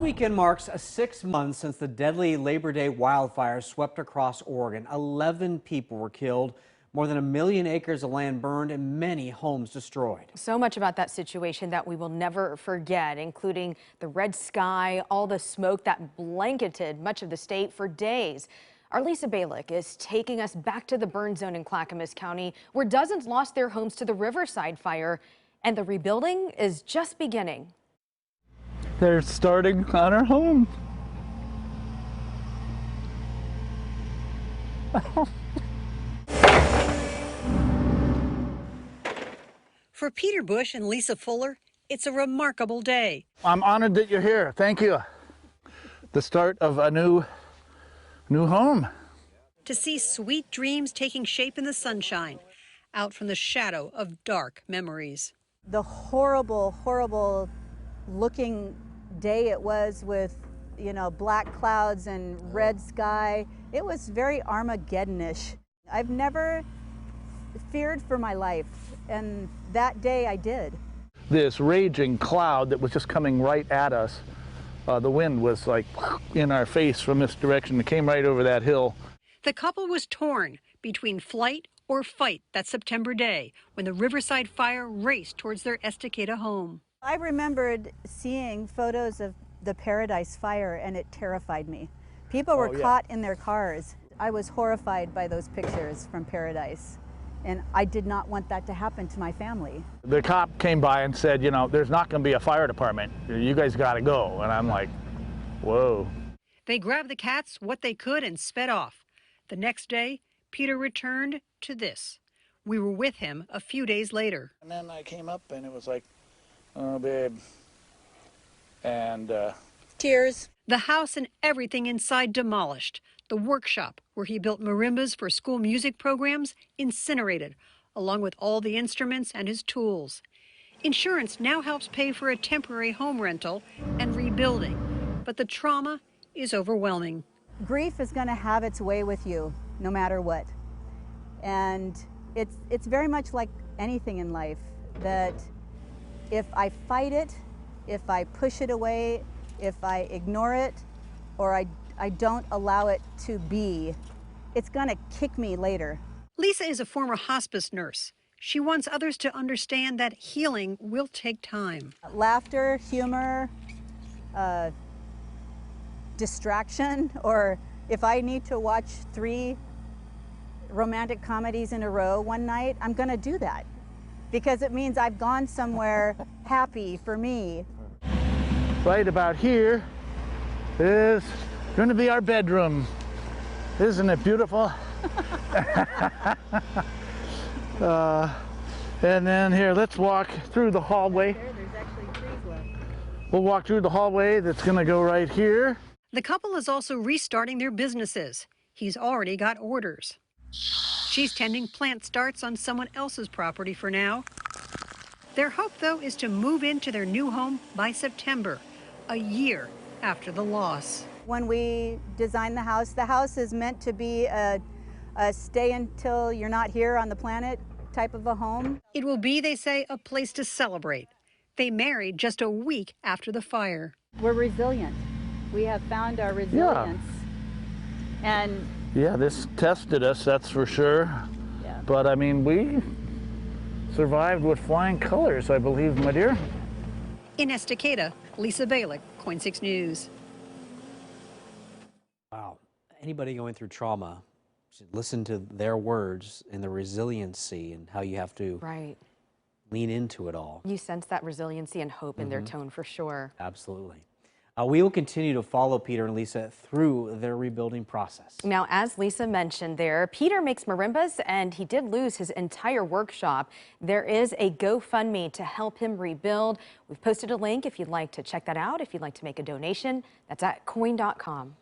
Weekend marks 6 months since the deadly Labor Day wildfire swept across Oregon. 11 people were killed, more than 1 million acres of land burned, and many homes destroyed. So much about that situation that we will never forget, including the red sky, all the smoke that blanketed much of the state for days. Our Lisa Balick is taking us back to the burn zone in Clackamas County, where dozens lost their homes to the Riverside Fire, and the rebuilding is just beginning. They're starting on our home. For Peter Bush and Lisa Fuller, it's a remarkable day. I'm honored that you're here. Thank you. The start of a new home. To see sweet dreams taking shape in the sunshine, out from the shadow of dark memories. The horrible, horrible looking day it was with, black clouds and red sky. It was very Armageddon-ish. I've never feared for my life, and that day I did. This raging cloud that was just coming right at us. The wind was like in our face from this direction. It came right over that hill. The couple was torn between flight or fight that September day when the Riverside Fire raced towards their Estacada home. I remembered seeing photos of the Paradise Fire, and it terrified me. People were caught in their cars. I was horrified by those pictures from Paradise, and I did not want that to happen to my family. The cop came by and said, there's not going to be a fire department. You guys got to go. And I'm like, whoa. They grabbed the cats, what they could, and sped off. The next day, Peter returned to this. We were with him a few days later. And then I came up and it was like, oh, babe. And Tears. The house and everything inside demolished. The workshop where he built marimbas for school music programs incinerated, along with all the instruments and his tools. Insurance now helps pay for a temporary home rental and rebuilding, but the trauma is overwhelming. Grief is going to have its way with you no matter what. And it's very much like anything in life, that if I fight it, if I push it away, if I ignore it, or I don't allow it to be, it's going to kick me later. Lisa is a former hospice nurse. She wants others to understand that healing will take time. Laughter, humor, distraction, or if I need to watch 3 romantic comedies in a row one night, I'm going to do that, because it means I've gone somewhere happy for me. right about here is going to be our bedroom. Isn't it beautiful? And then here, let's walk through the hallway. There's actually trees left. We'll walk through the hallway that's going to go right here. The couple is also restarting their businesses. He's already got orders. She's tending plant starts on someone else's property for now. Their hope, though, is to move into their new home by September, a year after the loss. When we designed the house is meant to be a stay until you're not here on the planet type of a home. It will be, they say, a place to celebrate. They married just a week after the fire. We're resilient. We have found our resilience. Yeah. And yeah, this tested us, that's for sure. yeah. But I mean, we survived with flying colors, I believe, my dear. In Estacada, Lisa Balick, KOIN 6 News. Wow. Anybody going through trauma should listen to their words and the resiliency and how you have to lean into it all. You sense that resiliency and hope in their tone for sure. Absolutely. We will continue to follow Peter and Lisa through their rebuilding process. Now, as Lisa mentioned there, Peter makes marimbas and he did lose his entire workshop. There is a GoFundMe to help him rebuild. We've posted a link if you'd like to check that out. If you'd like to make a donation, that's at KOIN.com.